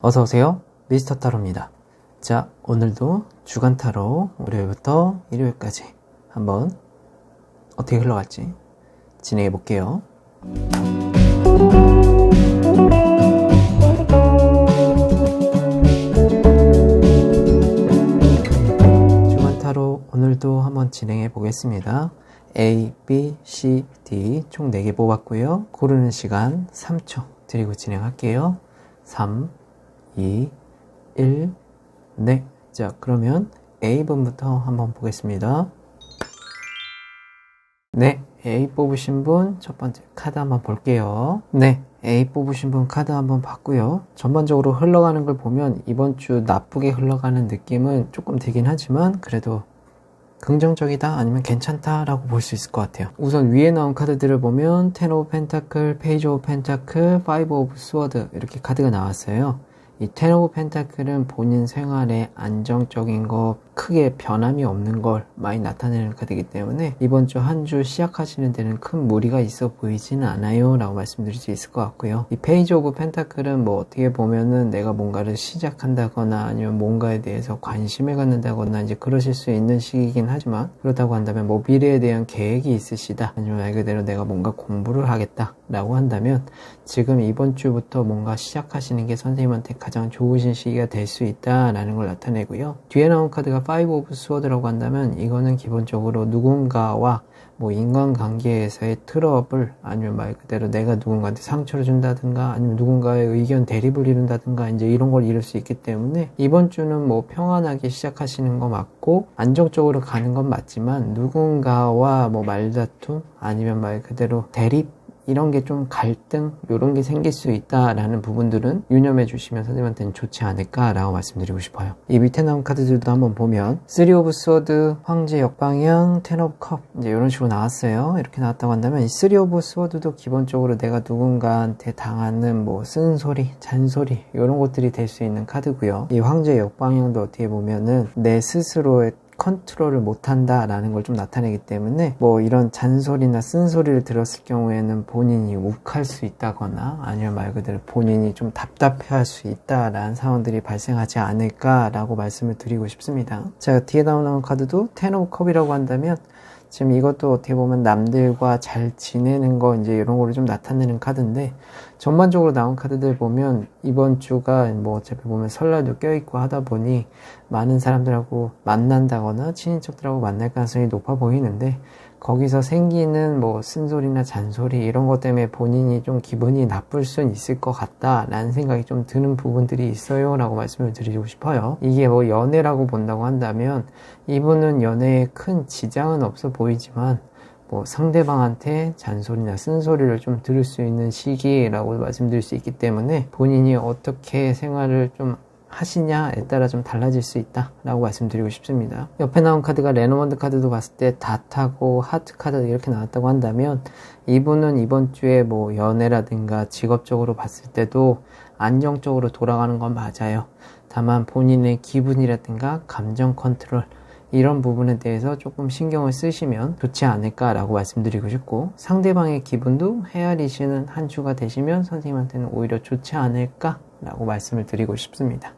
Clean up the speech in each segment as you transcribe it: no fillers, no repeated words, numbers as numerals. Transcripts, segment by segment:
어서오세요. 미스터 타로입니다. 자, 오늘도 주간 타로 월요일부터 일요일까지 한번 어떻게 흘러갈지 진행해 볼게요. 주간 타로 오늘도 한번 진행해 보겠습니다. A, B, C, D 총 4개 뽑았고요. 고르는 시간 3초 드리고 진행할게요. 3, 2, 1, 네. 자, 그러면 A번부터 한번 보겠습니다. 네, A 뽑으신 분 첫 번째 카드 한번 볼게요. 네, A 뽑으신 분 카드 한번 봤고요. 전반적으로 흘러가는 걸 보면 이번 주 나쁘게 흘러가는 느낌은 조금 들긴 하지만 그래도 긍정적이다 아니면 괜찮다라고 볼 수 있을 것 같아요. 우선 위에 나온 카드들을 보면 텐 오브 펜타클, 페이지 오브 펜타클, 파이브 오브 스워드 이렇게 카드가 나왔어요. 이 텐 오브 펜타클은 본인 생활에 안정적인 거, 크게 변함이 없는 걸 많이 나타내는 카드이기 때문에 이번 주 한 주 시작하시는 데는 큰 무리가 있어 보이지는 않아요 라고 말씀드릴 수 있을 것 같고요. 이 페이지 오브 펜타클은 뭐 어떻게 보면은 내가 뭔가를 시작한다거나 아니면 뭔가에 대해서 관심을 갖는다거나 이제 그러실 수 있는 시기이긴 하지만, 그렇다고 한다면 뭐 미래에 대한 계획이 있으시다 아니면 말 그대로 내가 뭔가 공부를 하겠다 라고 한다면 지금 이번 주부터 뭔가 시작하시는 게 선생님한테 가장 좋으신 시기가 될 수 있다라는 걸 나타내고요. 뒤에 나온 카드가 파이브 오브 스워드라고 한다면 이거는 기본적으로 누군가와 뭐 인간관계에서의 트러블 아니면 말 그대로 내가 누군가한테 상처를 준다든가 아니면 누군가의 의견 대립을 이룬다든가 이제 이런 걸 이룰 수 있기 때문에 이번 주는 뭐 평안하게 시작하시는 거 맞고 안정적으로 가는 건 맞지만 누군가와 뭐 말다툼 아니면 말 그대로 대립 이런 게 좀 갈등 이런 게 생길 수 있다라는 부분들은 유념해 주시면 선생님한테는 좋지 않을까라고 말씀드리고 싶어요. 이 밑에 나온 카드들도 한번 보면 3 오브 스워드, 황제 역방향, 10 오브 컵 이제 이런 식으로 나왔어요. 이렇게 나왔다고 한다면 이 3 오브 스워드도 기본적으로 내가 누군가한테 당하는 뭐 쓴소리, 잔소리 이런 것들이 될 수 있는 카드고요. 이 황제 역방향도 어떻게 보면은 내 스스로의 컨트롤을 못한다 라는 걸 좀 나타내기 때문에 뭐 이런 잔소리나 쓴소리를 들었을 경우에는 본인이 욱할 수 있다거나 아니면 말 그대로 본인이 좀 답답해 할 수 있다 라는 상황들이 발생하지 않을까 라고 말씀을 드리고 싶습니다. 자, 뒤에 나오는 카드도 10 오브 컵이라고 한다면 지금 이것도 어떻게 보면 남들과 잘 지내는 거 이제 이런 거를 좀 나타내는 카드인데, 전반적으로 나온 카드들 보면 이번 주가 뭐 어차피 보면 설날도 껴있고 하다 보니 많은 사람들하고 만난다거나 친인척들하고 만날 가능성이 높아 보이는데, 거기서 생기는 뭐 쓴소리나 잔소리 이런 것 때문에 본인이 좀 기분이 나쁠 수는 있을 것 같다 라는 생각이 좀 드는 부분들이 있어요 라고 말씀을 드리고 싶어요. 이게 뭐 연애라고 본다고 한다면 이분은 연애에 큰 지장은 없어 보이지만 뭐 상대방한테 잔소리나 쓴소리를 좀 들을 수 있는 시기라고 말씀드릴 수 있기 때문에 본인이 어떻게 생활을 좀 하시냐에 따라 좀 달라질 수 있다 라고 말씀드리고 싶습니다. 옆에 나온 카드가 레노먼드 카드도 봤을 때 닷하고 하트 카드 이렇게 나왔다고 한다면 이분은 이번 주에 뭐 연애라든가 직업적으로 봤을 때도 안정적으로 돌아가는 건 맞아요. 다만 본인의 기분이라든가 감정 컨트롤 이런 부분에 대해서 조금 신경을 쓰시면 좋지 않을까 라고 말씀드리고 싶고, 상대방의 기분도 헤아리시는 한 주가 되시면 선생님한테는 오히려 좋지 않을까 라고 말씀을 드리고 싶습니다.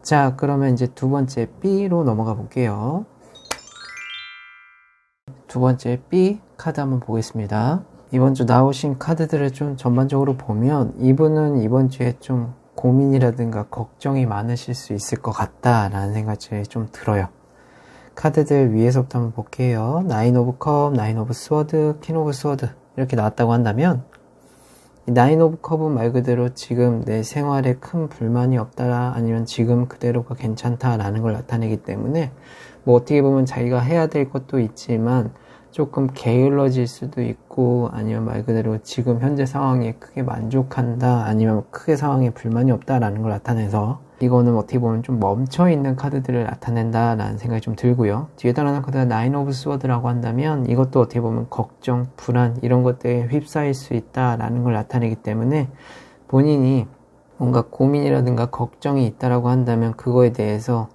자, 그러면 이제 두 번째 B로 넘어가 볼게요. 두 번째 B 카드 한번 보겠습니다. 이번 주 나오신 카드들을 좀 전반적으로 보면 이분은 이번 주에 좀 고민이라든가 걱정이 많으실 수 있을 것 같다라는 생각이 좀 들어요. 카드들 위에서부터 한번 볼게요. 9 오브 컵, 9 오브 스워드, 퀸 오브 스워드 이렇게 나왔다고 한다면 9 오브 컵은 말 그대로 지금 내 생활에 큰 불만이 없다 아니면 지금 그대로가 괜찮다라는 걸 나타내기 때문에 뭐 어떻게 보면 자기가 해야 될 것도 있지만 조금 게을러질 수도 있고 아니면 말 그대로 지금 현재 상황에 크게 만족한다 아니면 크게 상황에 불만이 없다라는 걸 나타내서 이거는 어떻게 보면 좀 멈춰있는 카드들을 나타낸다 라는 생각이 좀 들고요. 뒤에 따라는 카드가 9 오브 스워드라고 한다면 이것도 어떻게 보면 걱정, 불안 이런 것들에 휩싸일 수 있다 라는 걸 나타내기 때문에 본인이 뭔가 고민이라든가 걱정이 있다라고 한다면 그거에 대해서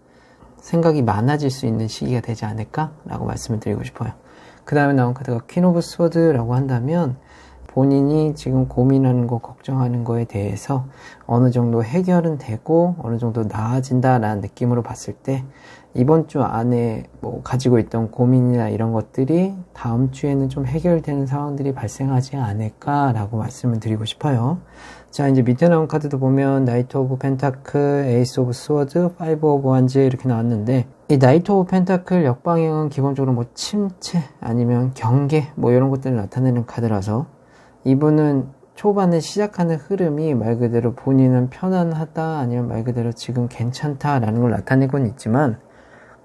생각이 많아질 수 있는 시기가 되지 않을까 라고 말씀을 드리고 싶어요. 그 다음에 나온 카드가 퀸 오브 스워드라고 한다면 본인이 지금 고민하는 거, 걱정하는 거에 대해서 어느 정도 해결은 되고 어느 정도 나아진다라는 느낌으로 봤을 때 이번 주 안에 뭐 가지고 있던 고민이나 이런 것들이 다음 주에는 좀 해결되는 상황들이 발생하지 않을까라고 말씀을 드리고 싶어요. 자, 이제 밑에 나온 카드도 보면 나이트 오브 펜타클, 에이스 오브 스워드, 파이브 오브 완즈 이렇게 나왔는데 이 나이트 오브 펜타클 역방향은 기본적으로 뭐 침체 아니면 경계 뭐 이런 것들을 나타내는 카드라서 이분은 초반에 시작하는 흐름이 말 그대로 본인은 편안하다 아니면 말 그대로 지금 괜찮다라는 걸 나타내고는 있지만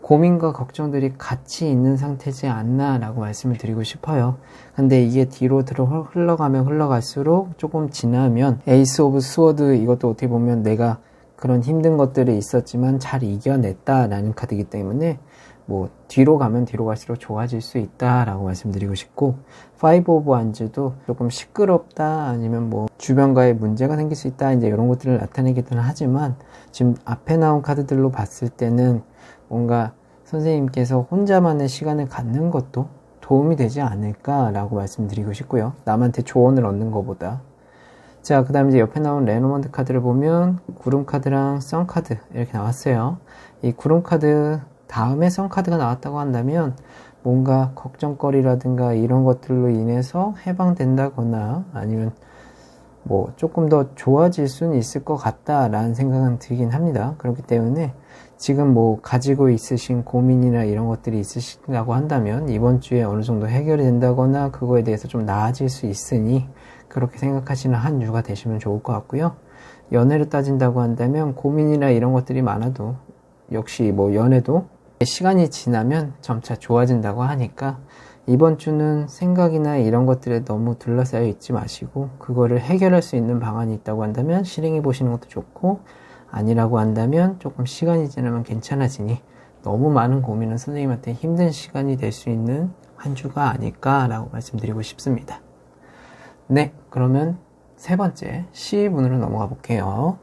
고민과 걱정들이 같이 있는 상태지 않나 라고 말씀을 드리고 싶어요. 근데 이게 뒤로 흘러가면 흘러갈수록 조금 지나면 에이스 오브 스워드 이것도 어떻게 보면 내가 그런 힘든 것들이 있었지만 잘 이겨냈다 라는 카드이기 때문에 뭐 뒤로 가면 뒤로 갈수록 좋아질 수 있다 라고 말씀드리고 싶고 파이브 오브 완즈도 조금 시끄럽다 아니면 뭐 주변과의 문제가 생길 수 있다 이제 이런 것들을 나타내기는 하지만 지금 앞에 나온 카드들로 봤을 때는 뭔가 선생님께서 혼자만의 시간을 갖는 것도 도움이 되지 않을까라고 말씀드리고 싶고요. 남한테 조언을 얻는 것보다. 자, 그 다음에 이제 옆에 나온 레노먼드 카드를 보면 구름 카드랑 선 카드 이렇게 나왔어요. 이 구름 카드 다음에 선 카드가 나왔다고 한다면 뭔가 걱정거리라든가 이런 것들로 인해서 해방된다거나 아니면 뭐 조금 더 좋아질 수는 있을 것 같다라는 생각은 들긴 합니다. 그렇기 때문에 지금 뭐 가지고 있으신 고민이나 이런 것들이 있으시다고 한다면 이번 주에 어느 정도 해결이 된다거나 그거에 대해서 좀 나아질 수 있으니 그렇게 생각하시는 한 주가 되시면 좋을 것 같고요. 연애를 따진다고 한다면 고민이나 이런 것들이 많아도 역시 뭐 연애도 시간이 지나면 점차 좋아진다고 하니까 이번 주는 생각이나 이런 것들에 너무 둘러싸여 있지 마시고 그거를 해결할 수 있는 방안이 있다고 한다면 실행해 보시는 것도 좋고 아니라고 한다면 조금 시간이 지나면 괜찮아지니 너무 많은 고민은 선생님한테 힘든 시간이 될 수 있는 한 주가 아닐까라고 말씀드리고 싶습니다. 네, 그러면 세 번째 C분으로 넘어가 볼게요.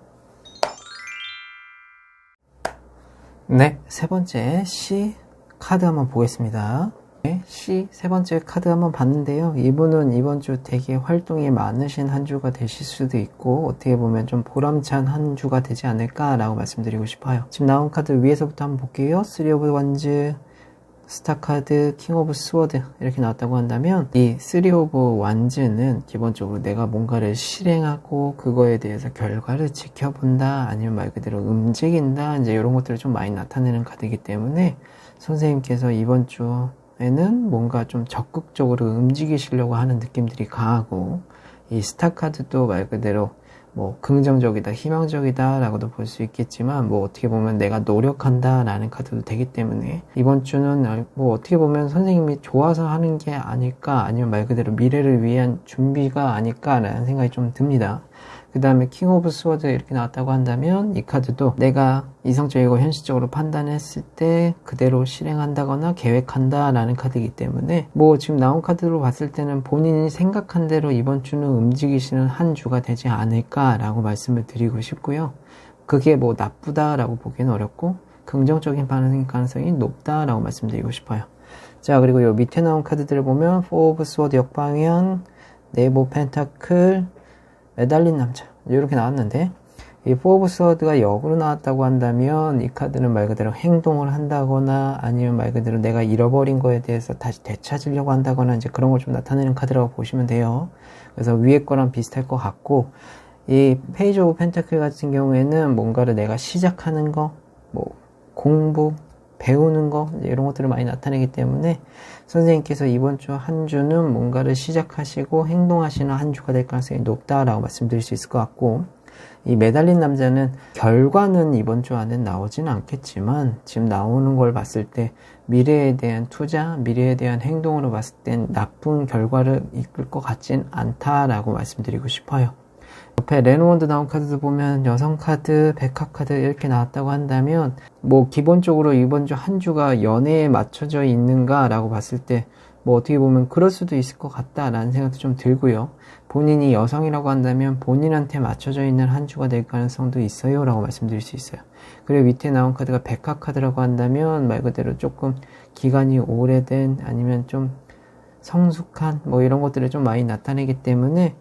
네, 세 번째 C 카드 한번 보겠습니다. 네, C 세 번째 카드 한번 봤는데요. 이분은 이번 주 되게 활동이 많으신 한 주가 되실 수도 있고 어떻게 보면 좀 보람찬 한 주가 되지 않을까라고 말씀드리고 싶어요. 지금 나온 카드 위에서부터 한번 볼게요. 3 오브 완즈, 스타 카드, 킹 오브 스워드 이렇게 나왔다고 한다면 이 3 오브 완즈는 기본적으로 내가 뭔가를 실행하고 그거에 대해서 결과를 지켜본다 아니면 말 그대로 움직인다 이제 이런 것들을 좀 많이 나타내는 카드이기 때문에 선생님께서 이번 주에는 뭔가 좀 적극적으로 움직이시려고 하는 느낌들이 강하고 이 스타 카드도 말 그대로 뭐 긍정적이다, 희망적이다 라고도 볼 수 있겠지만 뭐 어떻게 보면 내가 노력한다 라는 카드도 되기 때문에 이번 주는 뭐 어떻게 보면 선생님이 좋아서 하는 게 아닐까 아니면 말 그대로 미래를 위한 준비가 아닐까 라는 생각이 좀 듭니다. 그 다음에 킹 오브 스워드 이렇게 나왔다고 한다면 이 카드도 내가 이성적이고 현실적으로 판단했을 때 그대로 실행한다거나 계획한다 라는 카드이기 때문에 뭐 지금 나온 카드로 봤을 때는 본인이 생각한 대로 이번 주는 움직이시는 한 주가 되지 않을까 라고 말씀을 드리고 싶고요. 그게 뭐 나쁘다 라고 보기는 어렵고 긍정적인 반응일 가능성이 높다 라고 말씀드리고 싶어요. 자, 그리고 요 밑에 나온 카드들을 보면 4 오브 스워드 역방향, 네이버 펜타클, 매달린 남자 이렇게 나왔는데 이 4 오브 스워드가 역으로 나왔다고 한다면 이 카드는 말 그대로 행동을 한다거나 아니면 말 그대로 내가 잃어버린 거에 대해서 다시 되찾으려고 한다거나 이제 그런 걸 좀 나타내는 카드라고 보시면 돼요. 그래서 위에 거랑 비슷할 것 같고 이 페이지 오브 펜타클 같은 경우에는 뭔가를 내가 시작하는 거, 뭐 공부, 배우는 거 이런 것들을 많이 나타내기 때문에 선생님께서 이번 주 한 주는 뭔가를 시작하시고 행동하시는 한 주가 될 가능성이 높다라고 말씀드릴 수 있을 것 같고 이 매달린 남자는 결과는 이번 주 안에 나오지는 않겠지만 지금 나오는 걸 봤을 때 미래에 대한 투자, 미래에 대한 행동으로 봤을 땐 나쁜 결과를 이끌 것 같진 않다라고 말씀드리고 싶어요. 옆에 레노먼드 나온 카드도 보면 여성 카드, 백합 카드 이렇게 나왔다고 한다면 뭐 기본적으로 이번 주 한 주가 연애에 맞춰져 있는가 라고 봤을 때 뭐 어떻게 보면 그럴 수도 있을 것 같다라는 생각도 좀 들고요. 본인이 여성이라고 한다면 본인한테 맞춰져 있는 한 주가 될 가능성도 있어요 라고 말씀드릴 수 있어요. 그리고 밑에 나온 카드가 백합 카드라고 한다면 말 그대로 조금 기간이 오래된 아니면 좀 성숙한 뭐 이런 것들을 좀 많이 나타내기 때문에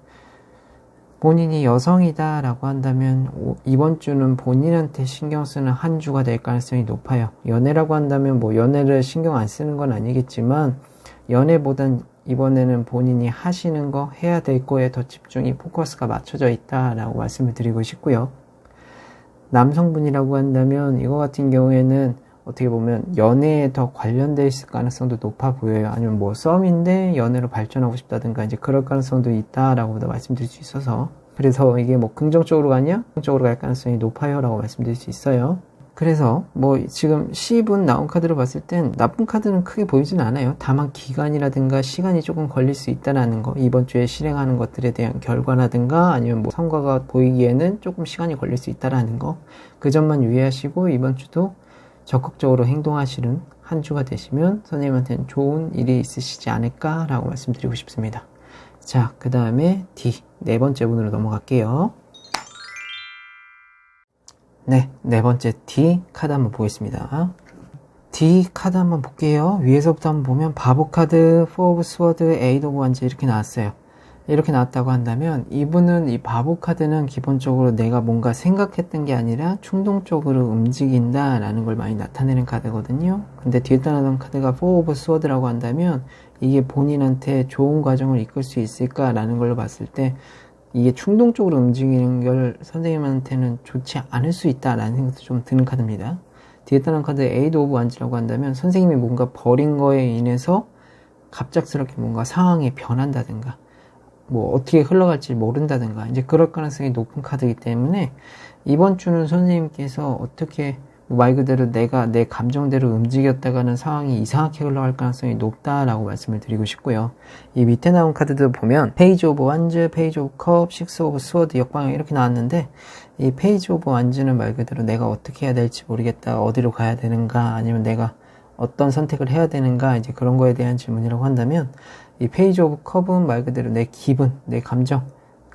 본인이 여성이다 라고 한다면 이번 주는 본인한테 신경 쓰는 한 주가 될 가능성이 높아요. 연애라고 한다면 뭐 연애를 신경 안 쓰는 건 아니겠지만 연애보단 이번에는 본인이 하시는 거, 해야 될 거에 더 집중이 포커스가 맞춰져 있다 라고 말씀을 드리고 싶고요. 남성분이라고 한다면 이거 같은 경우에는 어떻게 보면 연애에 더 관련되어 있을 가능성도 높아 보여요. 아니면 뭐 썸인데 연애로 발전하고 싶다든가 이제 그럴 가능성도 있다라고 말씀드릴 수 있어서, 그래서 이게 뭐 긍정적으로 가냐? 긍정적으로 갈 가능성이 높아요 라고 말씀드릴 수 있어요. 그래서 뭐 지금 10은 나온 카드로 봤을 땐 나쁜 카드는 크게 보이진 않아요. 다만 기간이라든가 시간이 조금 걸릴 수 있다는 거, 이번 주에 실행하는 것들에 대한 결과라든가 아니면 뭐 성과가 보이기에는 조금 시간이 걸릴 수 있다는 거, 그 점만 유의하시고 이번 주도 적극적으로 행동하시는 한 주가 되시면 선생님한테는 좋은 일이 있으시지 않을까 라고 말씀드리고 싶습니다. 자, 그 다음에 D, 네 번째 분으로 넘어갈게요. 네, 네 번째 D 카드 한번 보겠습니다. D 카드 한번 볼게요. 위에서부터 한번 보면 바보 카드, 4 오브 스워드, 8 오브 완즈 이렇게 나왔어요. 이렇게 나왔다고 한다면 이분은 이 바보 카드는 기본적으로 내가 뭔가 생각했던 게 아니라 충동적으로 움직인다 라는 걸 많이 나타내는 카드거든요. 근데 뒤에 나온 카드가 4 오브 스워드라고 한다면 이게 본인한테 좋은 과정을 이끌 수 있을까 라는 걸로 봤을 때 이게 충동적으로 움직이는 걸 선생님한테는 좋지 않을 수 있다라는 생각도 좀 드는 카드입니다. 뒤에 따른 카드 8 오브 완즈라고 한다면 선생님이 뭔가 버린 거에 인해서 갑작스럽게 뭔가 상황이 변한다든가 뭐 어떻게 흘러갈지 모른다든가 이제 그럴 가능성이 높은 카드이기 때문에 이번 주는 선생님께서 어떻게 말 그대로 내가 내 감정대로 움직였다가는 상황이 이상하게 흘러갈 가능성이 높다라고 말씀을 드리고 싶고요. 이 밑에 나온 카드도 보면 페이지 오브 완즈, 페이지 오브 컵, 식스 오브 스워드 역방향 이렇게 나왔는데 이 페이지 오브 완즈는 말 그대로 내가 어떻게 해야 될지 모르겠다, 어디로 가야 되는가, 아니면 내가 어떤 선택을 해야 되는가 이제 그런 거에 대한 질문이라고 한다면 이 페이지 오브 컵은 말 그대로 내 기분, 내 감정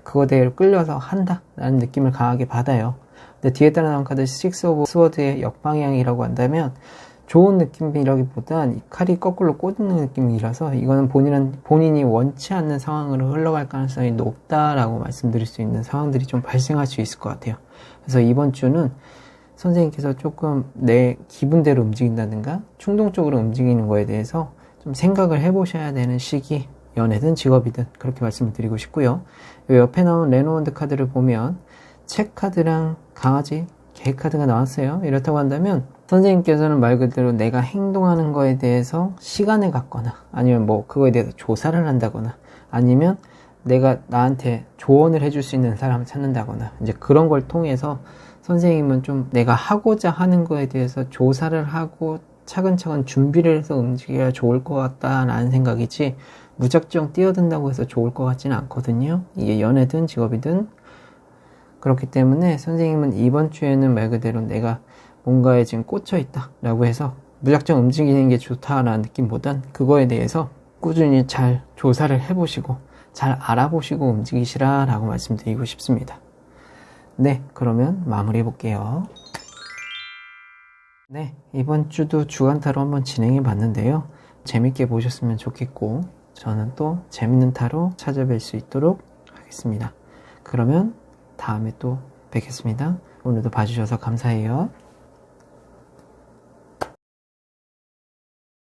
그거에 대해 끌려서 한다 라는 느낌을 강하게 받아요. 근데 뒤에 따라 나온 카드 6 오브 스워드의 역방향이라고 한다면 좋은 느낌이라기보단 이 칼이 거꾸로 꽂는 느낌이라서 이거는 본인이 원치 않는 상황으로 흘러갈 가능성이 높다라고 말씀드릴 수 있는 상황들이 좀 발생할 수 있을 것 같아요. 그래서 이번 주는 선생님께서 조금 내 기분대로 움직인다든가 충동적으로 움직이는 거에 대해서 좀 생각을 해보셔야 되는 시기, 연애든 직업이든 그렇게 말씀을 드리고 싶고요. 옆에 나온 레노원드 카드를 보면 책 카드랑 강아지, 개 카드가 나왔어요. 이렇다고 한다면 선생님께서는 말 그대로 내가 행동하는 거에 대해서 시간을 갖거나 아니면 뭐 그거에 대해서 조사를 한다거나 아니면 내가 나한테 조언을 해줄 수 있는 사람을 찾는다거나 이제 그런 걸 통해서 선생님은 좀 내가 하고자 하는 거에 대해서 조사를 하고 차근차근 준비를 해서 움직여야 좋을 것 같다라는 생각이지 무작정 뛰어든다고 해서 좋을 것 같지는 않거든요. 이게 연애든 직업이든 그렇기 때문에 선생님은 이번 주에는 말 그대로 내가 뭔가에 지금 꽂혀 있다 라고 해서 무작정 움직이는 게 좋다라는 느낌보단 그거에 대해서 꾸준히 잘 조사를 해보시고 잘 알아보시고 움직이시라 라고 말씀드리고 싶습니다. 네, 그러면 마무리 해볼게요. 네, 이번 주도 주간 타로 한번 진행해 봤는데요. 재밌게 보셨으면 좋겠고 저는 또 재밌는 타로 찾아뵐 수 있도록 하겠습니다. 그러면 다음에 또 뵙겠습니다. 오늘도 봐주셔서 감사해요.